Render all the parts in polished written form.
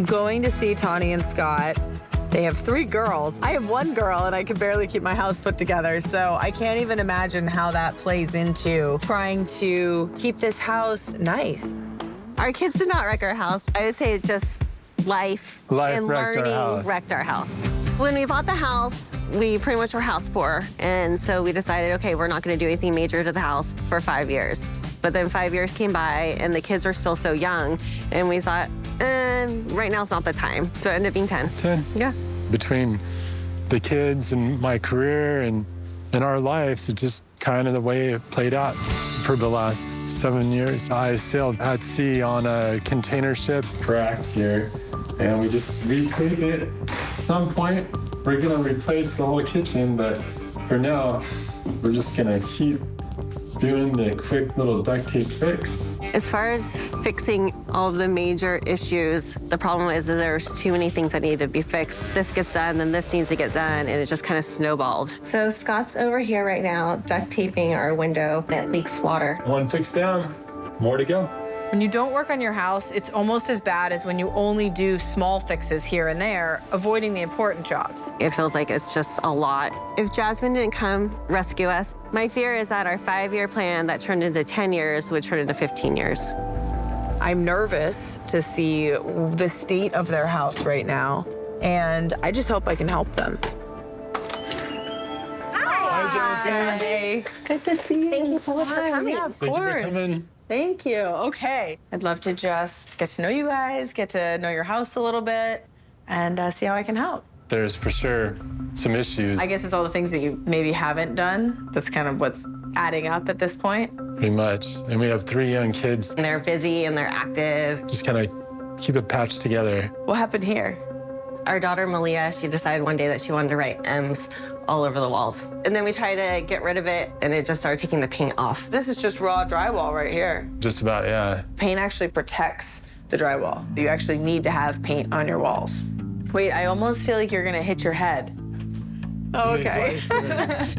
I'm going to see Tawny and Scott. They have 3 girls. I have 1 girl, and I can barely keep my house put together, so I can't even imagine how that plays into trying to keep this house nice. Our kids did not wreck our house. I would say just life and learning wrecked our house. When we bought the house, we pretty much were house poor, and so we decided, okay, we're not going to do anything major to the house for 5 years. But then 5 years came by, and the kids were still so young, and we thought, right now's not the time. So it ended up being 10. 10? Yeah. Between the kids and my career and our lives, it's just kind of the way it played out. For the last 7 years, I sailed at sea on a container ship for Axe here, and we just retaped it. At some point, we're gonna replace the whole kitchen, but for now, we're just gonna keep doing the quick little duct tape fix. As far as fixing all the major issues, the problem is that there's too many things that need to be fixed. This gets done, then this needs to get done, and it just kind of snowballed. So Scott's over here right now, duct taping our window that leaks water. One fix down, more to go. When you don't work on your house, it's almost as bad as when you only do small fixes here and there, avoiding the important jobs. It feels like it's just a lot. If Jasmine didn't come rescue us, my fear is that our 5-year plan that turned into 10 years would turn into 15 years. I'm nervous to see the state of their house right now, and I just hope I can help them. Hi, Jasmine. Hey, good to see you. Thank you so much for coming. Yeah, of Thank you for course. coming. Thank you. Okay. I'd love to just get to know you guys, get to know your house a little bit, and see how I can help. There's for sure some issues. I guess it's all the things that you maybe haven't done. That's kind of what's adding up at this point. Pretty much. And we have 3 young kids. And they're busy and they're active. Just kind of keep it patched together. What happened here? Our daughter, Malia, she decided one day that she wanted to write M's all over the walls. And then we tried to get rid of it, and it just started taking the paint off. This is just raw drywall right here. Just about, yeah. Paint actually protects the drywall. You actually need to have paint on your walls. Wait, I almost feel like you're gonna hit your head. Oh, okay. Is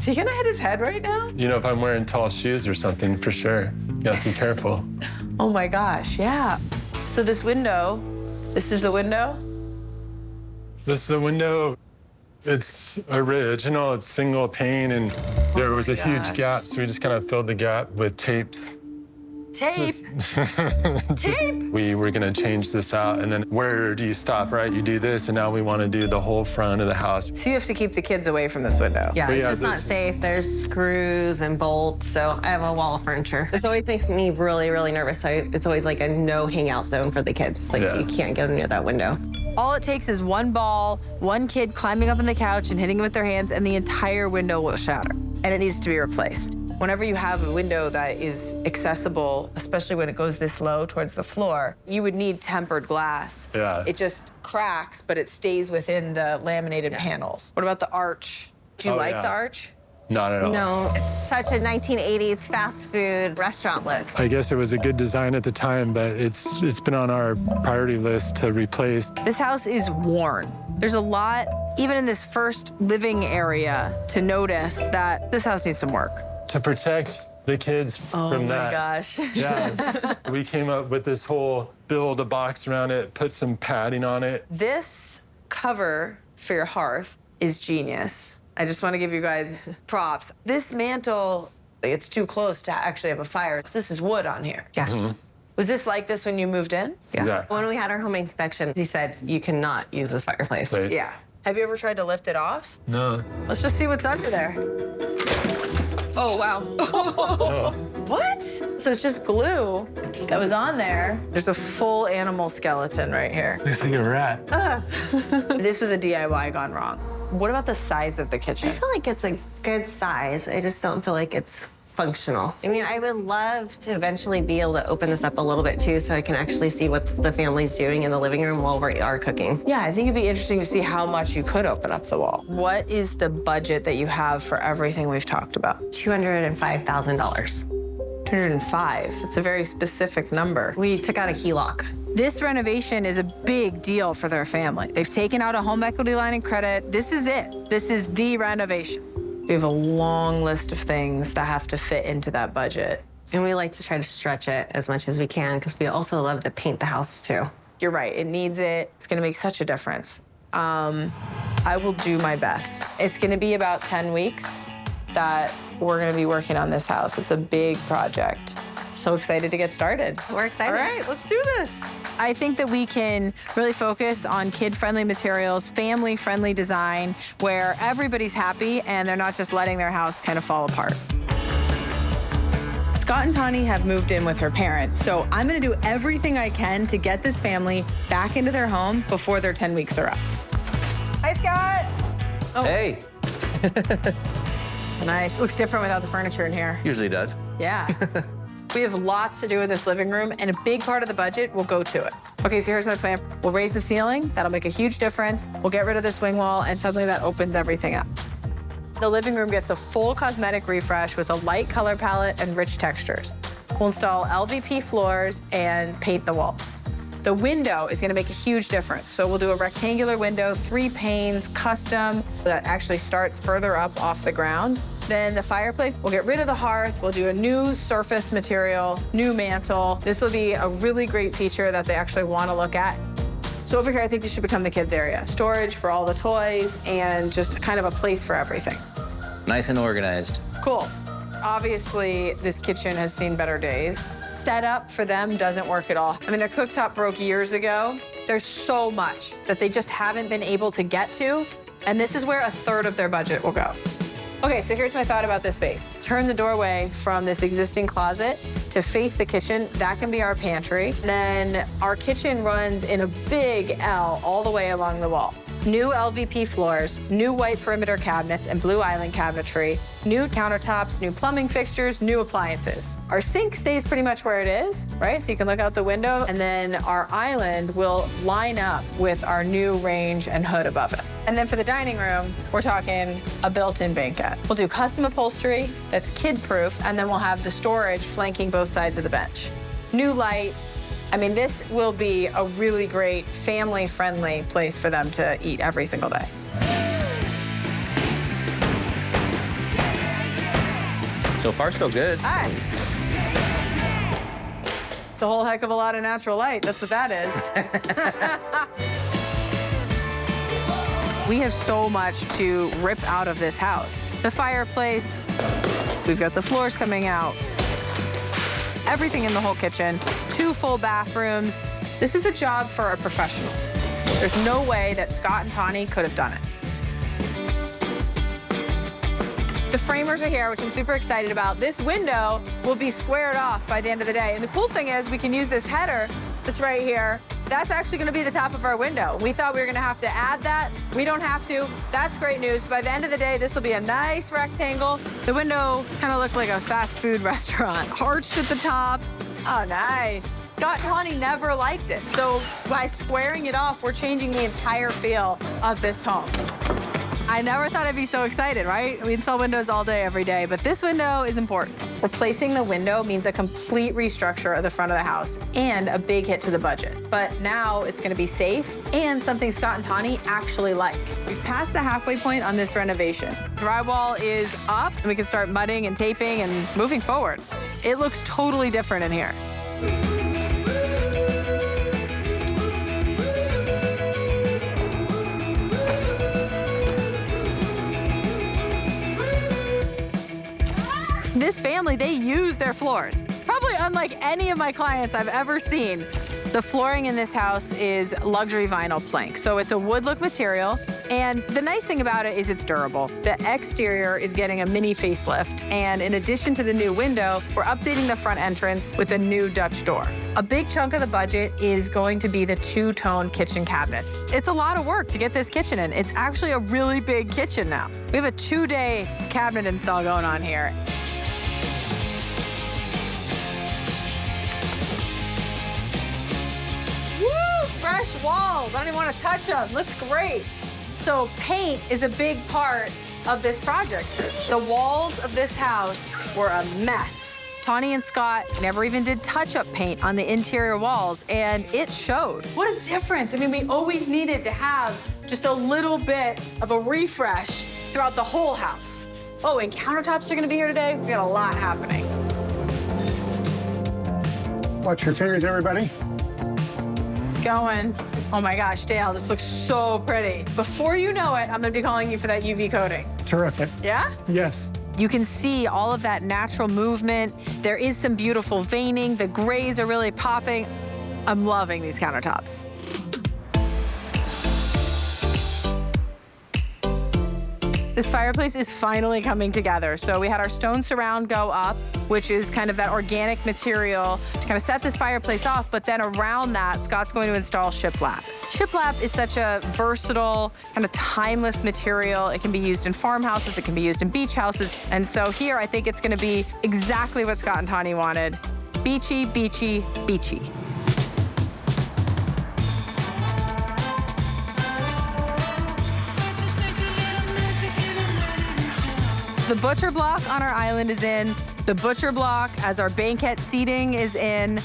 he gonna hit his head right now? You know, if I'm wearing tall shoes or something, for sure. You have to be careful. Oh my gosh, yeah. So this window, this is the window? This is the window. It's original, it's single pane, and there was a huge gap, so we just kind of filled the gap with tapes. Tape? Tape? We were gonna change this out, and then where do you stop, right? You do this, and now we wanna do the whole front of the house. So you have to keep the kids away from this window. Yeah, But it's yeah, just not safe. There's screws and bolts, so I have a wall of furniture. This always makes me really, really nervous. So it's always like a no hangout zone for the kids. It's like Yeah. you can't go near that window. All it takes is one ball, one kid climbing up on the couch and hitting it with their hands, and the entire window will shatter, and it needs to be replaced. Whenever you have a window that is accessible, especially when it goes this low towards the floor, you would need tempered glass. Yeah. It just cracks, but it stays within the laminated panels. What about the arch? Do you Oh, like yeah. the arch? Not at all. No, it's such a 1980s fast food restaurant look. I guess it was a good design at the time, but it's been on our priority list to replace. This house is worn. There's a lot, even in this first living area, to notice that this house needs some work. To protect the kids from that. Oh my gosh. Yeah, we came up with this whole build a box around it, put some padding on it. This cover for your hearth is genius. I just want to give you guys props. This mantle, it's too close to actually have a fire. This is wood on here. Yeah. Was this like this when you moved in? Yeah. Exactly. When we had our home inspection, he said, you cannot use this fireplace. Place. Yeah. Have you ever tried to lift it off? No. Let's just see what's under there. Oh, wow. Oh. What? So it's just glue that was on there. There's a full animal skeleton right here. Looks like a rat. This was a DIY gone wrong. What about the size of the kitchen? I feel like it's a good size. I just don't feel like it's functional. I mean, I would love to eventually be able to open this up a little bit too so I can actually see what the family's doing in the living room while we are cooking. Yeah, I think it'd be interesting to see how much you could open up the wall. What is the budget that you have for everything we've talked about? $205,000. 205. It's a very specific number. We took out a HELOC. This renovation is a big deal for their family. They've taken out a home equity line of credit. This is it. This is the renovation. We have a long list of things that have to fit into that budget. And we like to try to stretch it as much as we can because we also love to paint the house too. You're right, it needs it. It's gonna make such a difference. I will do my best. It's gonna be about 10 weeks that we're gonna be working on this house. It's a big project. So excited to get started. We're excited. All right, let's do this. I think that we can really focus on kid-friendly materials, family-friendly design, where everybody's happy and they're not just letting their house kind of fall apart. Scott and Tawny have moved in with her parents, so I'm gonna do everything I can to get this family back into their home before their 10 weeks are up. Hi, Scott. Oh. Hey. Nice. Looks different without the furniture in here. Usually does. Yeah. We have lots to do in this living room, and a big part of the budget will go to it. Okay, so here's my plan. We'll raise the ceiling. That'll make a huge difference. We'll get rid of the swing wall, and suddenly that opens everything up. The living room gets a full cosmetic refresh with a light color palette and rich textures. We'll install LVP floors and paint the walls. The window is gonna make a huge difference. So we'll do a rectangular window, 3 panes, custom, that actually starts further up off the ground. Then the fireplace, we'll get rid of the hearth. We'll do a new surface material, new mantle. This will be a really great feature that they actually wanna look at. So over here, I think this should become the kids' area. Storage for all the toys and just kind of a place for everything. Nice and organized. Cool. Obviously, this kitchen has seen better days. Setup for them doesn't work at all. I mean, their cooktop broke years ago. There's so much that they just haven't been able to get to, and this is where a third of their budget will go. Okay, so here's my thought about this space. Turn the doorway from this existing closet to face the kitchen. That can be our pantry. Then our kitchen runs in a big L all the way along the wall. New LVP floors, new white perimeter cabinets and blue island cabinetry, new countertops, new plumbing fixtures, new appliances. Our sink stays pretty much where it is, right? So you can look out the window, and then our island will line up with our new range and hood above it. And then for the dining room, we're talking a built-in banquette. We'll do custom upholstery that's kid-proof, and then we'll have the storage flanking both sides of the bench. New light. I mean, this will be a really great family-friendly place for them to eat every single day. So far, so good. Hi. It's a whole heck of a lot of natural light. That's what that is. We have so much to rip out of this house. The fireplace, we've got the floors coming out, everything in the whole kitchen, 2 full bathrooms. This is a job for a professional. There's no way that Scott and Tawny could have done it. The framers are here, which I'm super excited about. This window will be squared off by the end of the day. And the cool thing is we can use this header that's right here. That's actually gonna be the top of our window. We thought we were gonna have to add that. We don't have to. That's great news. By the end of the day, this will be a nice rectangle. The window kind of looks like a fast food restaurant. Arched at the top. Oh, nice. Scott and Tawny never liked it. So by squaring it off, we're changing the entire feel of this home. I never thought I'd be so excited, right? We install windows all day, every day, but this window is important. Replacing the window means a complete restructure of the front of the house and a big hit to the budget. But now it's gonna be safe and something Scott and Tawny actually like. We've passed the halfway point on this renovation. Drywall is up, and we can start mudding and taping and moving forward. It looks totally different in here. This family, they use their floors. Probably unlike any of my clients I've ever seen. The flooring in this house is luxury vinyl plank, so it's a wood look material. And the nice thing about it is it's durable. The exterior is getting a mini facelift. And in addition to the new window, we're updating the front entrance with a new Dutch door. A big chunk of the budget is going to be the 2-tone kitchen cabinets. It's a lot of work to get this kitchen in. It's actually a really big kitchen now. We have a 2-day cabinet install going on here. Fresh walls. I don't even want to touch them. Looks great. So paint is a big part of this project. The walls of this house were a mess. Tawny and Scott never even did touch-up paint on the interior walls, and it showed. What a difference. I mean, we always needed to have just a little bit of a refresh throughout the whole house. Oh, and countertops are gonna be here today. We got a lot happening. Watch your fingers, everybody. going. Oh my gosh, Dale, this looks so pretty. Before you know it, I'm gonna be calling you for that UV coating. Terrific. Yeah? Yes. You can see all of that natural movement. There is some beautiful veining. The grays are really popping. I'm loving these countertops. This fireplace is finally coming together. So we had our stone surround go up, which is kind of that organic material to kind of set this fireplace off, but then around that, Scott's going to install shiplap. Shiplap is such a versatile, kind of timeless material. It can be used in farmhouses, it can be used in beach houses. And so here, I think it's gonna be exactly what Scott and Tawny wanted. Beachy, beachy, beachy. The butcher block on our island is in. The butcher block as our banquette seating is in.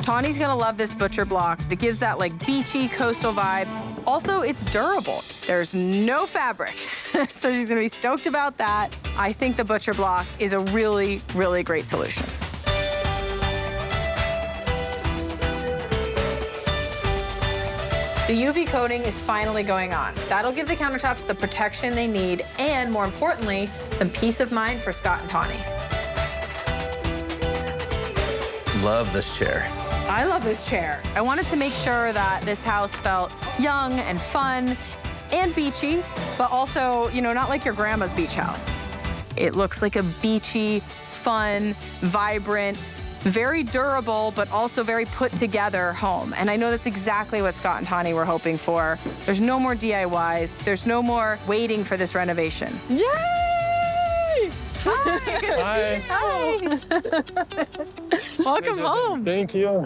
Tawny's gonna love this butcher block. It gives that like beachy coastal vibe. Also, it's durable. There's no fabric. So she's gonna be stoked about that. I think the butcher block is a really, really great solution. The UV coating is finally going on. That'll give the countertops the protection they need and, more importantly, some peace of mind for Scott and Tawny. Love this chair. I love this chair. I wanted to make sure that this house felt young and fun and beachy, but also, you know, not like your grandma's beach house. It looks like a beachy, fun, vibrant, very durable, but also very put together home. And I know that's exactly what Scott and Tawny were hoping for. There's no more DIYs. There's no more waiting for this renovation. Yay! Hi. Hi. Welcome home. Thank you.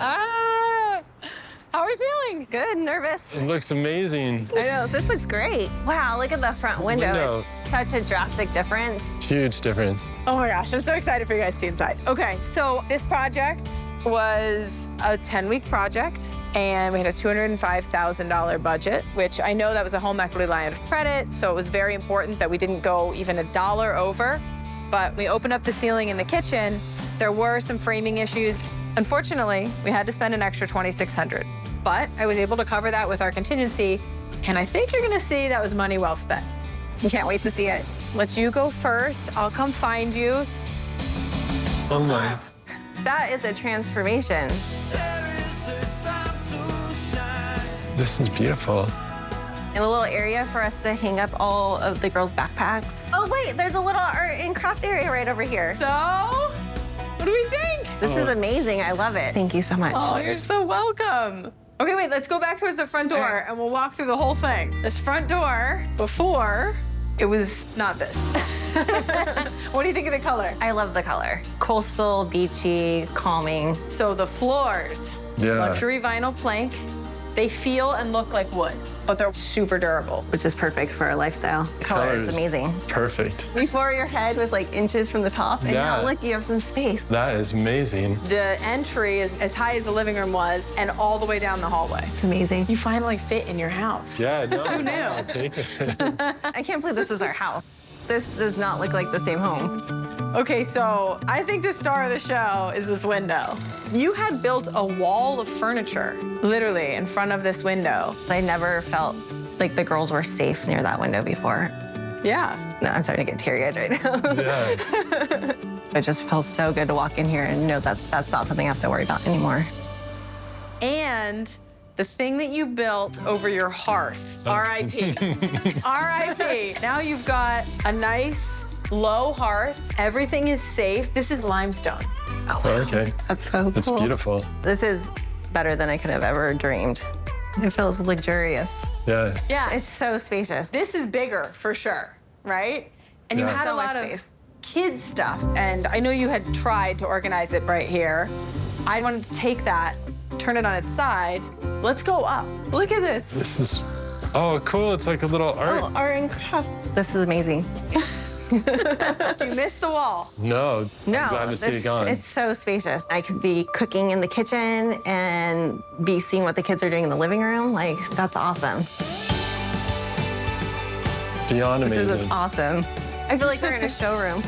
How are you feeling? Good, nervous. It looks amazing. I know, this looks great. Wow, look at the front window. Windows. It's such a drastic difference. Huge difference. Oh my gosh, I'm so excited for you guys to see inside. Okay, so this project was a 10-week project, and we had a $205,000 budget, which I know that was a home equity line of credit, so it was very important that we didn't go even a dollar over. But we opened up the ceiling in the kitchen. There were some framing issues. Unfortunately, we had to spend an extra $2,600. But I was able to cover that with our contingency, and I think you're gonna see that was money well spent. I can't wait to see it. Let you go first. I'll come find you. Oh my. That is a transformation. This is beautiful. And a little area for us to hang up all of the girls' backpacks. Oh wait, there's a little art and craft area right over here. So, what do we think? This is amazing, I love it. Thank you so much. Oh, you're so welcome. Okay, wait, let's go back towards the front door Okay. and we'll walk through the whole thing. This front door, before, it was not this. What do you think of the color? I love the color. Coastal, beachy, calming. So the floors, Yeah. luxury vinyl plank, they feel and look like wood, but they're super durable. Which is perfect for our lifestyle. The color is amazing. Perfect. Before your head was like inches from the top, and now Yeah. look, you have some space. That is amazing. The entry is as high as the living room was and all the way down the hallway. It's amazing. You finally fit in your house. Yeah, no. Who knew? I'll take it. I can't believe this is our house. This does not look like the same home. Okay, so I think the star of the show is this window. You had built a wall of furniture, literally, in front of this window. I never felt like the girls were safe near that window before. Yeah. No, I'm starting to get teary-eyed right now. Yeah. It just felt so good to walk in here and know that that's not something I have to worry about anymore. And the thing that you built over your hearth, R.I.P. R.I.P. Now you've got a nice, low hearth. Everything is safe. This is limestone. Oh, wow. Okay. That's so It's cool. beautiful. This is better than I could have ever dreamed. It feels luxurious. Yeah. Yeah, It's so spacious. this is bigger for sure, right? And you Yeah. had So a much lot of space. kid stuff. And I know you had tried to organize it right here. I wanted to take that, turn it on its side. Let's go up. Look at this. This is, oh, cool. It's like a little art. Oh, art and craft. This is amazing. You missed the wall. No. No, I'm glad to see it gone. it's so spacious. I could be cooking in the kitchen and be seeing what the kids are doing in the living room. Like, that's awesome. Beyond This amazing. is awesome. I feel like we're in a showroom.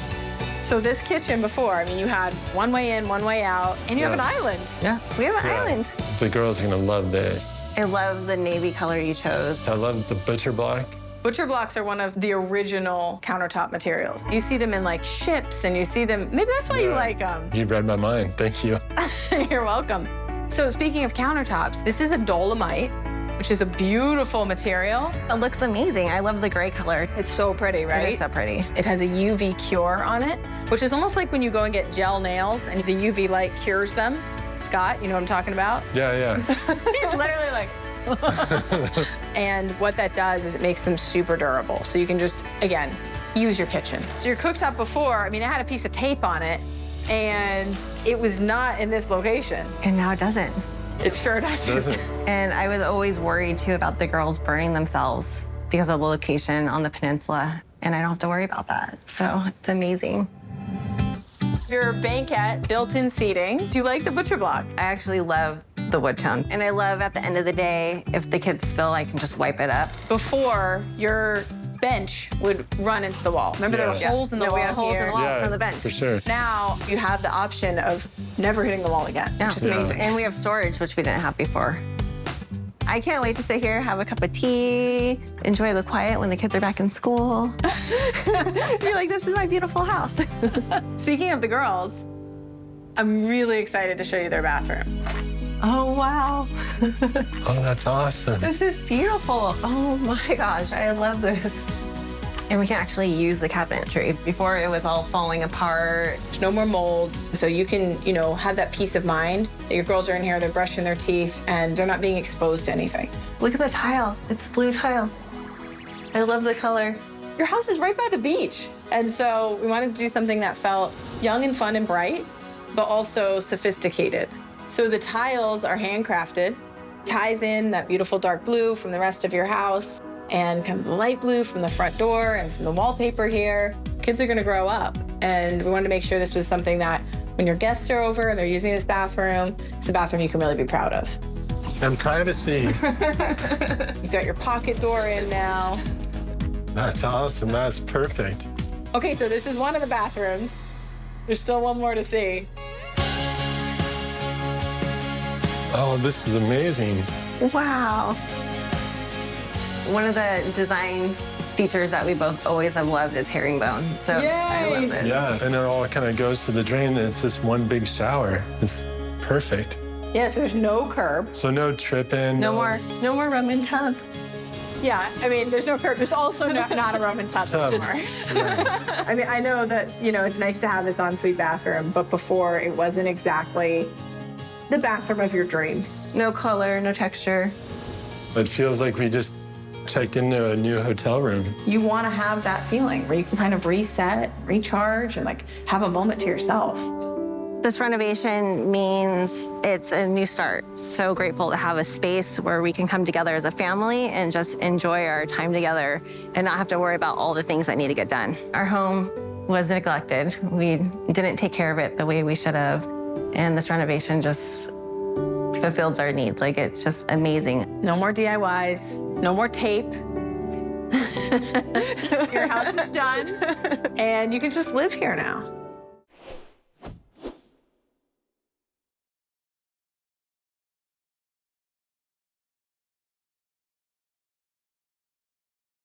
So this kitchen before, I mean, you had one way in, one way out, and you have an island. Yeah, we have an island. The girls are gonna love this. I love the navy color you chose. I love the butcher block. Butcher blocks are one of the original countertop materials. You see them in like ships, and you see them, maybe that's why you like them. You read my mind, thank you. You're welcome. So speaking of countertops, this is a dolomite, which is a beautiful material. It looks amazing. I love the gray color. It's so pretty, right? It is so pretty. It has a UV cure on it, which is almost like when you go and get gel nails and the UV light cures them. Scott, you know what I'm talking about? Yeah. He's literally like, and what that does is it makes them super durable. So you can just, again, use your kitchen. So your cooktop before, I mean, it had a piece of tape on it, and it was not in this location. And now it doesn't. It sure doesn't. And I was always worried, too, about the girls burning themselves because of the location on the peninsula, and I don't have to worry about that. So it's amazing. Your banquette, built-in seating. Do you like the butcher block? I actually love the wood tone. And I love at the end of the day, if the kids spill, I can just wipe it up. Before, your bench would run into the wall. Remember there were holes in the wall we had holes here? in the wall from the bench. For sure. Now you have the option of never hitting the wall again, which is amazing. And we have storage, which we didn't have before. I can't wait to sit here, have a cup of tea, enjoy the quiet when the kids are back in school. Be like, this is my beautiful house. Speaking of the girls, I'm really excited to show you their bathroom. Oh, wow. Oh, that's awesome. This is beautiful. Oh my gosh, I love this. And we can actually use the cabinetry. Before it was all falling apart. There's no more mold. So you can, you know, have that peace of mind that your girls are in here, they're brushing their teeth, and they're not being exposed to anything. Look at the tile. It's blue tile. I love the color. Your house is right by the beach. And so we wanted to do something that felt young and fun and bright, but also sophisticated. So the tiles are handcrafted, ties in that beautiful dark blue from the rest of your house, and kind of the light blue from the front door and from the wallpaper here. Kids are gonna grow up, and we wanted to make sure this was something that when your guests are over and they're using this bathroom, it's a bathroom you can really be proud of. And privacy. You've got your pocket door in now. That's awesome, that's perfect. Okay, so this is one of the bathrooms. There's still one more to see. Oh, this is amazing. Wow. One of the design features that we both always have loved is herringbone. So I love this. Yeah, and it all kind of goes to the drain, and it's just one big shower. It's perfect. Yes, there's no curb. So no tripping. No more Roman tub. Yeah, I mean, there's no curb. There's also not a Roman tub anymore. I mean, I know that, you know, it's nice to have this ensuite bathroom, but before it wasn't exactly the bathroom of your dreams. No color, no texture. It feels like we just checked into a new hotel room. You want to have that feeling where you can kind of reset, recharge, and like have a moment to yourself. This renovation means it's a new start. So grateful to have a space where we can come together as a family and just enjoy our time together and not have to worry about all the things that need to get done. Our home was neglected. We didn't take care of it the way we should have. And this renovation just fulfilled our needs. Like, it's just amazing. No more DIYs, no more tape. Your house is done, and you can just live here now.